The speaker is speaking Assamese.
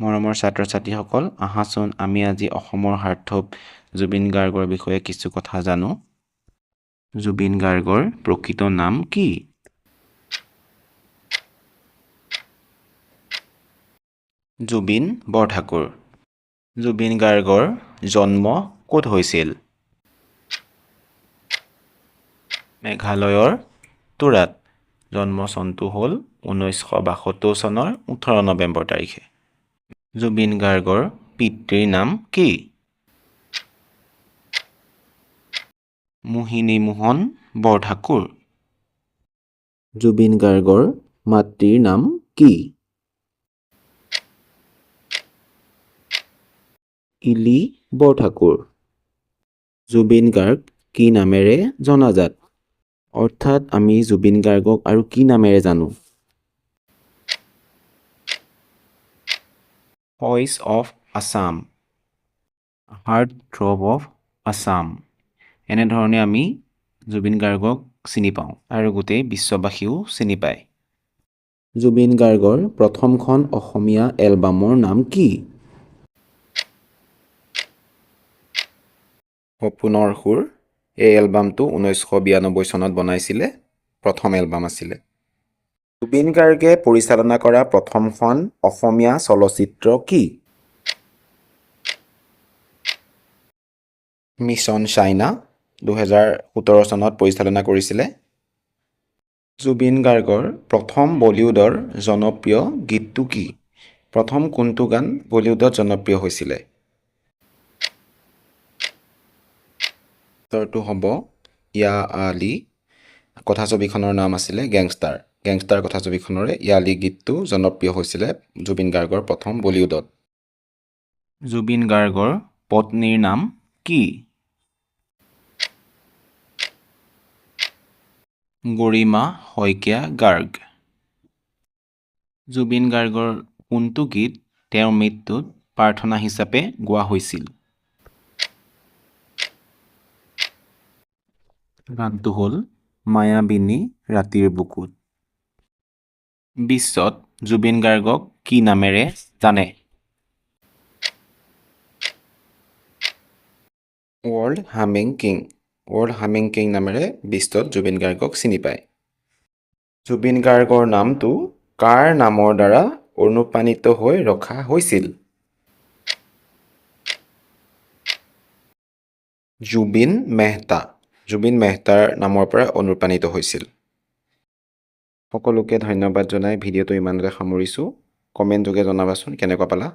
মৰমৰ ছাত্ৰ ছাত্ৰীসকল, আহাচোন আমি আজি অসমৰ হাৰ্থথ জুবিন গাৰ্গৰ বিষয়ে কিছু কথা জানো। জুবিন গাৰ্গৰ প্ৰকৃত নাম কি? জুবিন বৰঠাকুৰ। জুবিন গাৰ্গৰ জন্ম ক'ত হৈছিল? মেঘালয়ৰ তুৰাত। জন্ম চনটো হ'ল 1972 চনৰ 18 নৱেম্বৰ তাৰিখে। জুবিন গাৰ্গৰ পিতৃৰ নাম কি? মোহিনী মোহন বৰঠাকুৰ। জুবিন গাৰ্গৰ মাতৃৰ নাম কি? ইলি বৰঠাকুৰ। জুবিন গাৰ্গ কি নামেৰে জনাজাত? অৰ্থাৎ আমি জুবিন গাৰ্গক আৰু কি নামেৰে জানো? Voice of Assam, heart throb of Assam. এনেধৰণে আমি জুবিন গাৰ্গক চিনি পাওঁ আৰু গোটেই বিশ্ববাসীও চিনি পায়। জুবিন গাৰ্গৰ প্ৰথমখন অসমীয়া এলবামৰ নাম কি? সপোনৰ সুৰ। এই এলবামটো 1992 চনত বনাইছিলে, প্ৰথম এলবাম আছিলে। জুবিন গাৰ্গে পৰিচালনা কৰা প্ৰথমখন অসমীয়া চলচ্চিত্ৰ কি? মিছন চাইনা 2017 চনত পৰিচালনা কৰিছিলে। জুবিন গাৰ্গৰ প্ৰথম বলিউডৰ জনপ্ৰিয় গীতটো কি? প্ৰথম কোনটো গান বলিউডত জনপ্ৰিয় হৈছিলে? উত্তৰটো হ'ব য়া আলি। কথাছবিখনৰ নাম আছিলে গেংষ্টাৰ। গেংষ্টাৰ কথাছবিখনৰে য়া আলি গীতটো জনপ্ৰিয় হৈছিলে জুবিন গাৰ্গৰ প্ৰথম বলিউডত। জুবিন গাৰ্গৰ পত্নীৰ নাম কি? গৰিমা শইকীয়া গাৰ্গ। জুবিন গাৰ্গৰ কোনটো গীত তেওঁৰ মৃত্যুত প্ৰাৰ্থনা হিচাপে গোৱা হৈছিল? গানটো হ'ল মায়াবিনী ৰাতিৰ বুকুত। বিশ্বত জুবিন গাৰ্গক কি নামেৰে জানে? World humming king. World humming king নামেৰে বিশ্বত জুবিন গাৰ্গক চিনি পায়। জুবিন গাৰ্গৰ নামটো কাৰ নামৰ দ্বাৰা অনুপ্ৰাণিত হৈ ৰখা হৈছিল? জুবিন মেহতা। জুবিন মেহতাৰ নামৰ পৰা অনুপ্ৰাণিত হৈছিল। সকলোকে ধন্যবাদ জনাই ভিডিঅ'টো ইমানতে সামৰিছোঁ। কমেণ্ট যোগে জনাবাচোন কেনেকুৱা পালা।